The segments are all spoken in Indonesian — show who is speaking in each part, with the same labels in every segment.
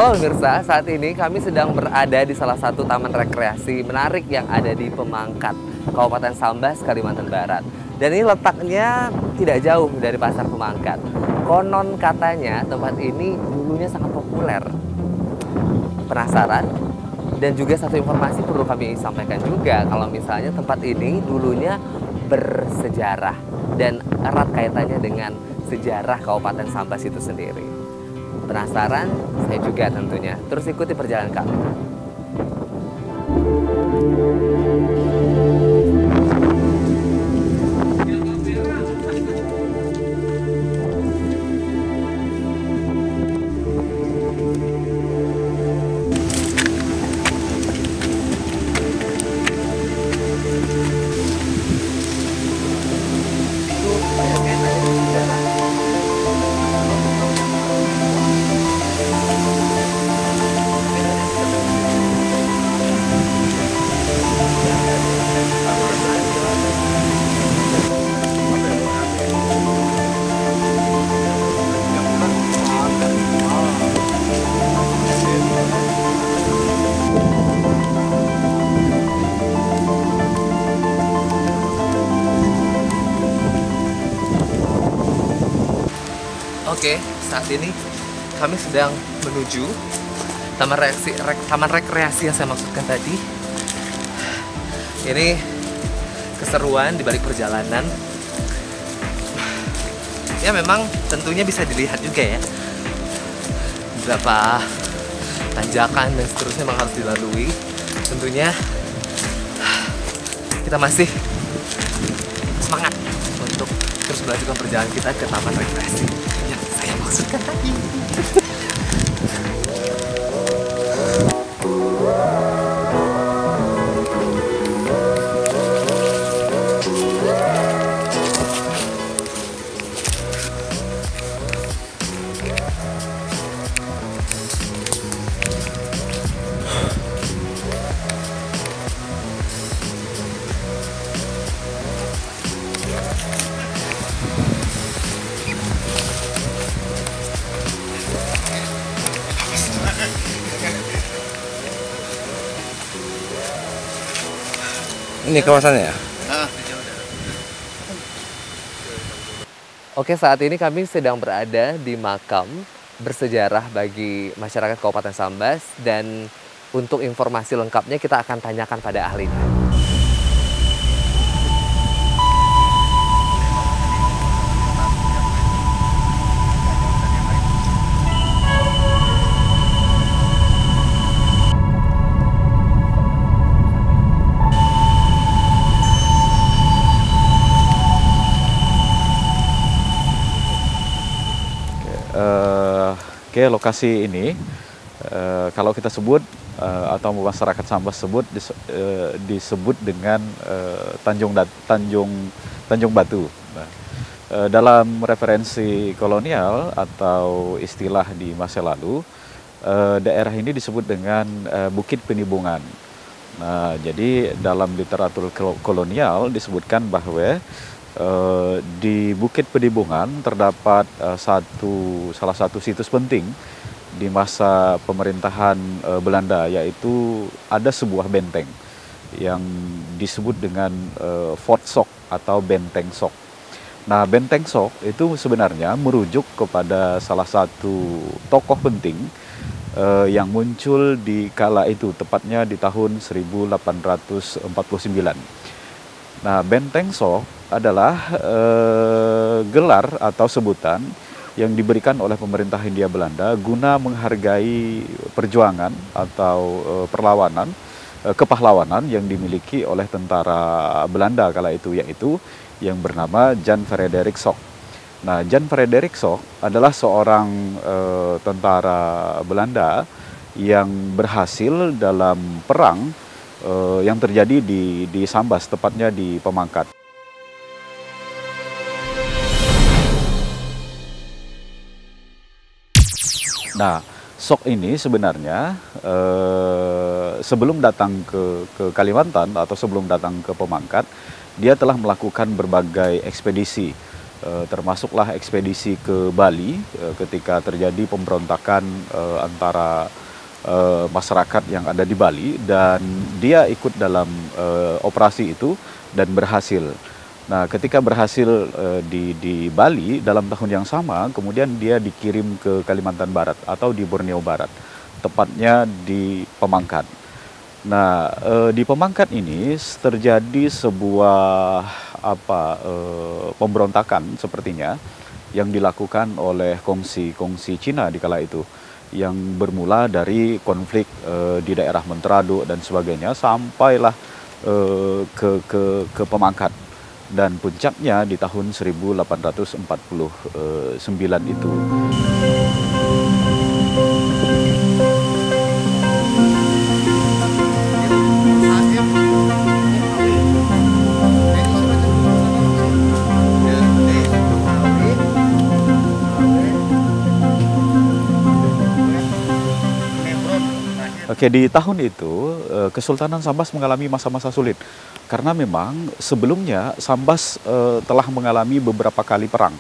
Speaker 1: Halo pemirsa, saat ini kami sedang berada di salah satu taman rekreasi menarik yang ada di Pemangkat, Kabupaten Sambas, Kalimantan Barat. Dan ini letaknya tidak jauh dari Pasar Pemangkat. Konon katanya tempat ini dulunya sangat populer. Penasaran? Dan juga satu informasi perlu kami sampaikan juga, kalau misalnya tempat ini dulunya bersejarah dan erat kaitannya dengan sejarah Kabupaten Sambas itu sendiri. Penasaran? Saya juga tentunya. Terus ikuti perjalanan kami. Oke, saat ini kami sedang menuju taman rekreasi yang saya maksudkan tadi. Ini keseruan di balik perjalanan. Ya memang tentunya bisa dilihat juga ya. Beberapa tanjakan dan seterusnya memang harus dilalui. Tentunya kita masih semangat untuk terus melanjutkan perjalanan kita ke taman rekreasi yang saya maksudkan tadi.
Speaker 2: Ini kawasannya ya?
Speaker 1: Oke, saat ini kami sedang berada di makam bersejarah bagi masyarakat Kabupaten Sambas, dan untuk informasi lengkapnya kita akan tanyakan pada ahlinya.
Speaker 2: Oke, lokasi ini kalau kita sebut atau masyarakat Sambas sebut disebut dengan Tanjung Batu. Nah, dalam referensi kolonial atau istilah di masa lalu, daerah ini disebut dengan Bukit Penibungan. Nah, jadi dalam literatur kolonial disebutkan bahwa di Bukit Penibungan terdapat salah satu situs penting di masa pemerintahan Belanda, yaitu ada sebuah benteng yang disebut dengan Fort Sok atau Benteng Sok. Nah, Benteng Sok itu sebenarnya merujuk kepada salah satu tokoh penting yang muncul di kala itu, tepatnya di tahun 1849. Nah, Benteng Sok adalah gelar atau sebutan yang diberikan oleh pemerintah Hindia Belanda guna menghargai perjuangan atau kepahlawanan yang dimiliki oleh tentara Belanda kala itu, yaitu yang bernama Jan Frederik Sok. Nah, Jan Frederik Sok adalah seorang tentara Belanda yang berhasil dalam perang yang terjadi di Sambas, tepatnya di Pemangkat. Nah, Sok ini sebenarnya sebelum datang ke Kalimantan atau sebelum datang ke Pemangkat, dia telah melakukan berbagai ekspedisi termasuklah ekspedisi ke Bali ketika terjadi pemberontakan antara masyarakat yang ada di Bali, dan dia ikut dalam operasi itu dan berhasil. Nah, ketika berhasil di Bali dalam tahun yang sama, kemudian dia dikirim ke Kalimantan Barat atau di Borneo Barat, tepatnya di Pemangkat. Nah, di Pemangkat ini terjadi sebuah pemberontakan sepertinya yang dilakukan oleh kongsi Cina di kala itu, yang bermula dari konflik di daerah Menterado dan sebagainya sampailah ke Pemangkat, dan puncaknya di tahun 1849 itu. Oke, di tahun itu Kesultanan Sambas mengalami masa-masa sulit karena memang sebelumnya Sambas telah mengalami beberapa kali perang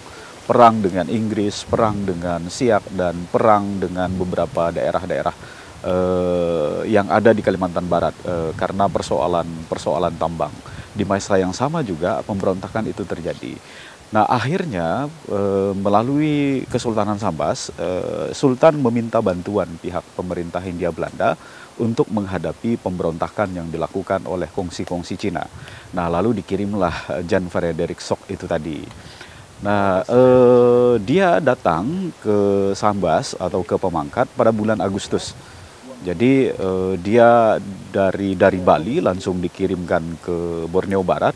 Speaker 2: dengan Inggris, perang dengan Siak, dan perang dengan beberapa daerah-daerah yang ada di Kalimantan Barat karena persoalan tambang. Di masa yang sama juga pemberontakan itu terjadi. Nah, akhirnya melalui Kesultanan Sambas, Sultan meminta bantuan pihak pemerintah Hindia Belanda untuk menghadapi pemberontakan yang dilakukan oleh kongsi Cina. Nah, lalu dikirimlah Jan Frederik Sok itu tadi. Nah, dia datang ke Sambas atau ke Pemangkat pada bulan Agustus. Jadi dia dari Bali langsung dikirimkan ke Borneo Barat,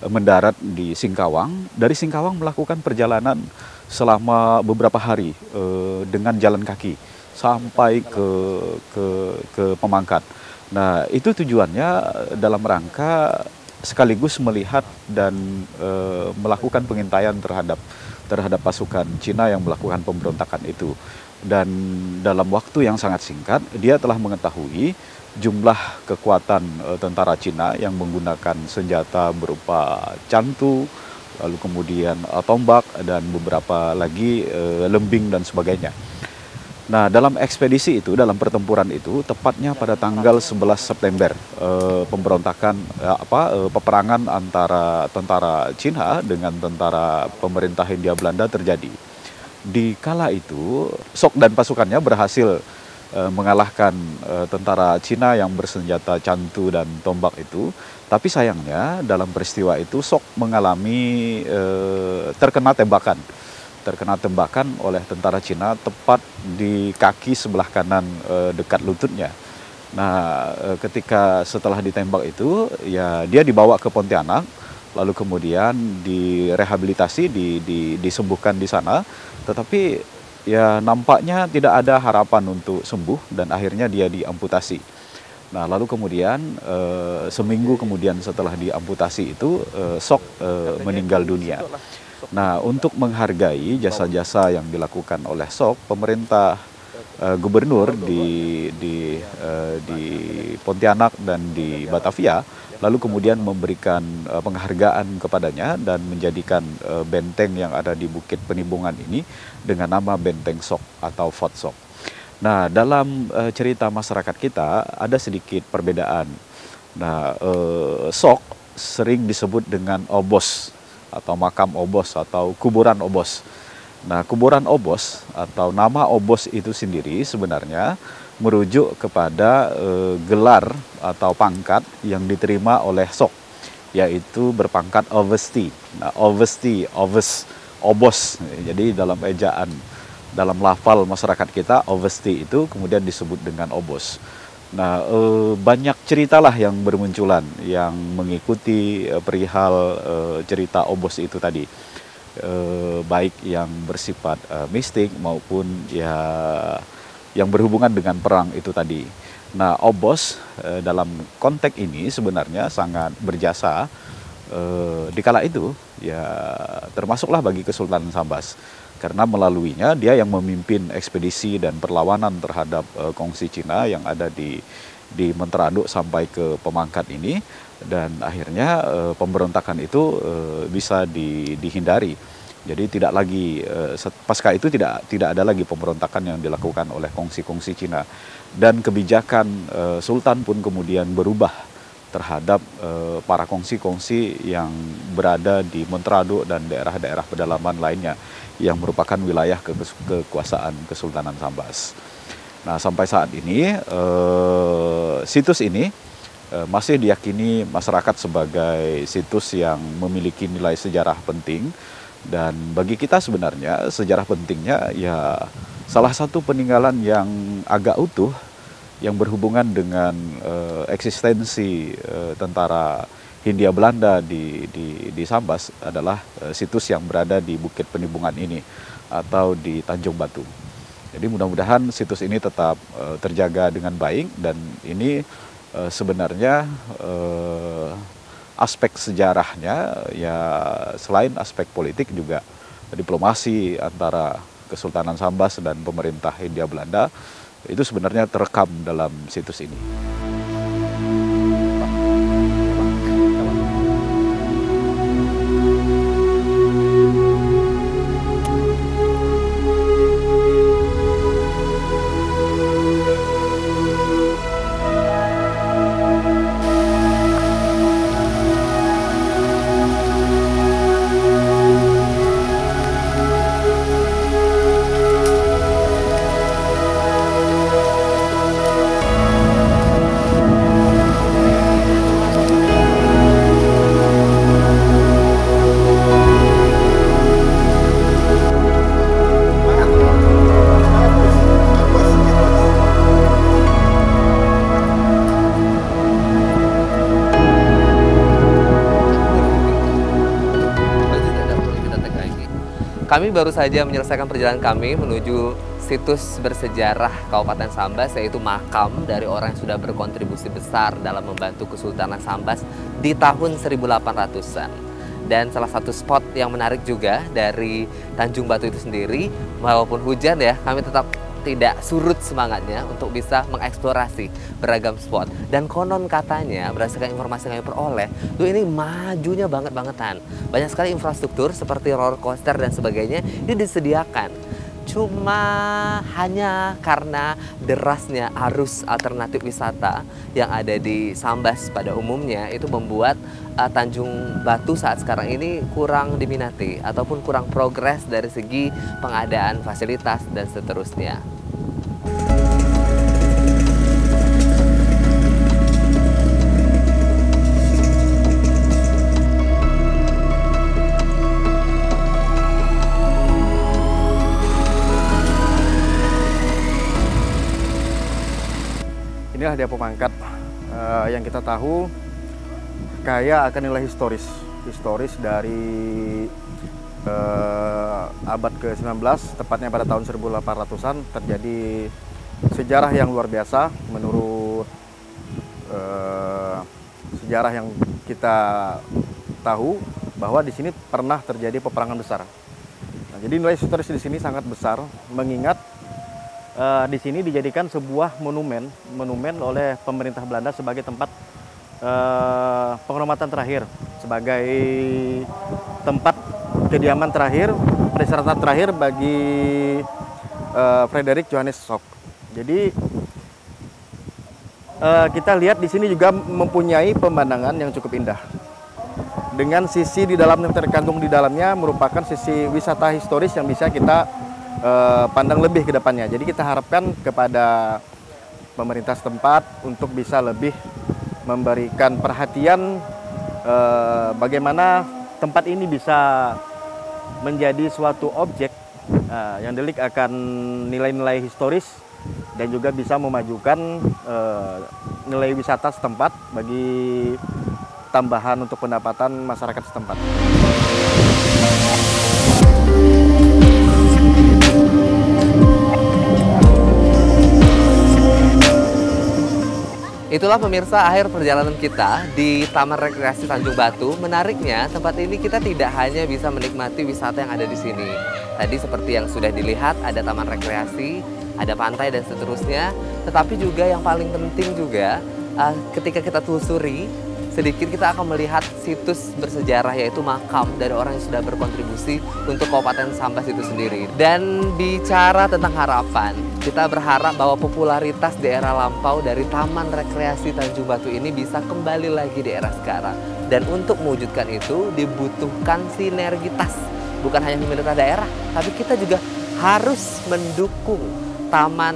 Speaker 2: mendarat di Singkawang. Dari Singkawang melakukan perjalanan selama beberapa hari dengan jalan kaki sampai ke Pemangkat. Nah, itu tujuannya dalam rangka sekaligus melihat dan melakukan pengintaian terhadap pasukan Cina yang melakukan pemberontakan itu. Dan dalam waktu yang sangat singkat, dia telah mengetahui jumlah kekuatan tentara Cina yang menggunakan senjata berupa cantu, lalu kemudian tombak, dan beberapa lagi lembing dan sebagainya. Nah, dalam ekspedisi itu, dalam pertempuran itu, tepatnya pada tanggal 11 September, pemberontakan, peperangan antara tentara Cina dengan tentara pemerintah Hindia Belanda terjadi. Di kala itu, Sok dan pasukannya berhasil mengalahkan tentara Cina yang bersenjata cantu dan tombak itu. Tapi sayangnya dalam peristiwa itu Sok mengalami terkena tembakan oleh tentara Cina tepat di kaki sebelah kanan dekat lututnya. Nah, ketika setelah ditembak itu, ya dia dibawa ke Pontianak, lalu kemudian direhabilitasi, disembuhkan di sana. Tetapi ya nampaknya tidak ada harapan untuk sembuh dan akhirnya dia diamputasi. Nah, lalu kemudian seminggu kemudian setelah diamputasi itu Sok meninggal dunia. Nah, untuk menghargai jasa-jasa yang dilakukan oleh Sok, pemerintah gubernur di Pontianak dan di Batavia lalu kemudian memberikan penghargaan kepadanya dan menjadikan benteng yang ada di Bukit Penibungan ini dengan nama Benteng Sok atau Fort Sok. Nah, dalam cerita masyarakat kita ada sedikit perbedaan. Nah, Sok sering disebut dengan Obos atau makam Obos atau kuburan Obos. Nah, kuburan Obos atau nama Obos itu sendiri sebenarnya merujuk kepada gelar atau pangkat yang diterima oleh Sok, yaitu berpangkat Ovesti. Nah, Ovesti, Oves, Obos. Jadi dalam ejaan, dalam lafal masyarakat kita, Ovesti itu kemudian disebut dengan Obos. Nah, banyak ceritalah yang bermunculan yang mengikuti perihal cerita Obos itu tadi. Baik yang bersifat mistik maupun ya yang berhubungan dengan perang itu tadi. Nah, Obos dalam konteks ini sebenarnya sangat berjasa di kala itu, ya termasuklah bagi Kesultanan Sambas. Karena melaluinya dia yang memimpin ekspedisi dan perlawanan terhadap kongsi Cina yang ada di Menterado sampai ke Pemangkat ini. Dan akhirnya pemberontakan itu bisa dihindari. Jadi tidak lagi pasca itu tidak ada lagi pemberontakan yang dilakukan oleh kongsi-kongsi Cina, dan kebijakan Sultan pun kemudian berubah terhadap para kongsi-kongsi yang berada di Montrado dan daerah-daerah pedalaman lainnya yang merupakan wilayah kekuasaan Kesultanan Sambas. Nah, sampai saat ini situs ini masih diyakini masyarakat sebagai situs yang memiliki nilai sejarah penting. Dan bagi kita sebenarnya sejarah pentingnya ya salah satu peninggalan yang agak utuh yang berhubungan dengan eksistensi tentara Hindia Belanda di Sambas adalah situs yang berada di Bukit Penibungan ini atau di Tanjung Batu. Jadi mudah-mudahan situs ini tetap terjaga dengan baik, dan ini sebenarnya aspek sejarahnya ya selain aspek politik juga diplomasi antara Kesultanan Sambas dan pemerintah Hindia Belanda itu sebenarnya terekam dalam situs ini.
Speaker 1: Kami baru saja menyelesaikan perjalanan kami menuju situs bersejarah Kabupaten Sambas, yaitu makam dari orang yang sudah berkontribusi besar dalam membantu Kesultanan Sambas di tahun 1800-an. Dan salah satu spot yang menarik juga dari Tanjung Batu itu sendiri, walaupun hujan ya, kami tetap tidak surut semangatnya untuk bisa mengeksplorasi beragam spot. Dan konon katanya, berdasarkan informasi yang kami peroleh, tuh ini majunya banget-bangetan. Banyak sekali infrastruktur seperti roller coaster dan sebagainya ini disediakan. Cuma hanya karena derasnya arus alternatif wisata yang ada di Sambas pada umumnya itu membuat Tanjung Batu saat sekarang ini kurang diminati ataupun kurang progres dari segi pengadaan fasilitas dan seterusnya.
Speaker 3: Inilah dia pemangkat yang kita tahu kaya akan nilai historis dari abad ke-19, tepatnya pada tahun 1800-an terjadi sejarah yang luar biasa menurut sejarah yang kita tahu bahwa di sini pernah terjadi peperangan besar. Nah, jadi nilai historis di sini sangat besar, mengingat di sini dijadikan sebuah monumen oleh pemerintah Belanda sebagai tempat penghormatan terakhir, sebagai tempat kediaman terakhir, peristirahatan terakhir bagi Frederik Johannes Sok. Jadi kita lihat di sini juga mempunyai pemandangan yang cukup indah. Dengan sisi di dalamnya terkandung di dalamnya merupakan sisi wisata historis yang bisa kita pandang lebih ke depannya. Jadi kita harapkan kepada pemerintah setempat untuk bisa lebih memberikan perhatian bagaimana tempat ini bisa menjadi suatu objek yang delik akan nilai-nilai historis dan juga bisa memajukan nilai wisata setempat bagi tambahan untuk pendapatan masyarakat setempat.
Speaker 1: Itulah pemirsa akhir perjalanan kita di Taman Rekreasi Tanjung Batu. Menariknya, tempat ini kita tidak hanya bisa menikmati wisata yang ada di sini. Tadi seperti yang sudah dilihat, ada taman rekreasi, ada pantai dan seterusnya. Tetapi juga yang paling penting juga, ketika kita telusuri, sedikit kita akan melihat situs bersejarah, yaitu makam dari orang yang sudah berkontribusi untuk Kabupaten Sambas itu sendiri. Dan bicara tentang harapan, kita berharap bahwa popularitas di era lampau dari Taman Rekreasi Tanjung Batu ini bisa kembali lagi di era sekarang. Dan untuk mewujudkan itu dibutuhkan sinergitas, bukan hanya pemerintah daerah, tapi kita juga harus mendukung taman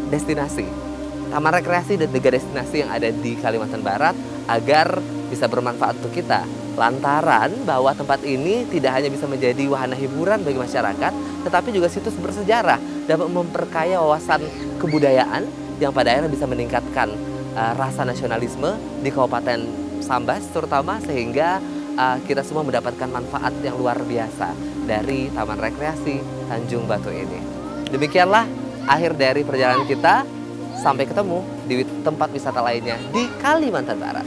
Speaker 1: destinasi, taman rekreasi dan juga destinasi yang ada di Kalimantan Barat agar bisa bermanfaat untuk kita. Lantaran bahwa tempat ini tidak hanya bisa menjadi wahana hiburan bagi masyarakat, tetapi juga situs bersejarah, dapat memperkaya wawasan kebudayaan yang pada akhirnya bisa meningkatkan rasa nasionalisme di Kabupaten Sambas terutama, sehingga kita semua mendapatkan manfaat yang luar biasa dari Taman Rekreasi Tanjung Batu ini. Demikianlah akhir dari perjalanan kita. Sampai ketemu di tempat wisata lainnya di Kalimantan Barat.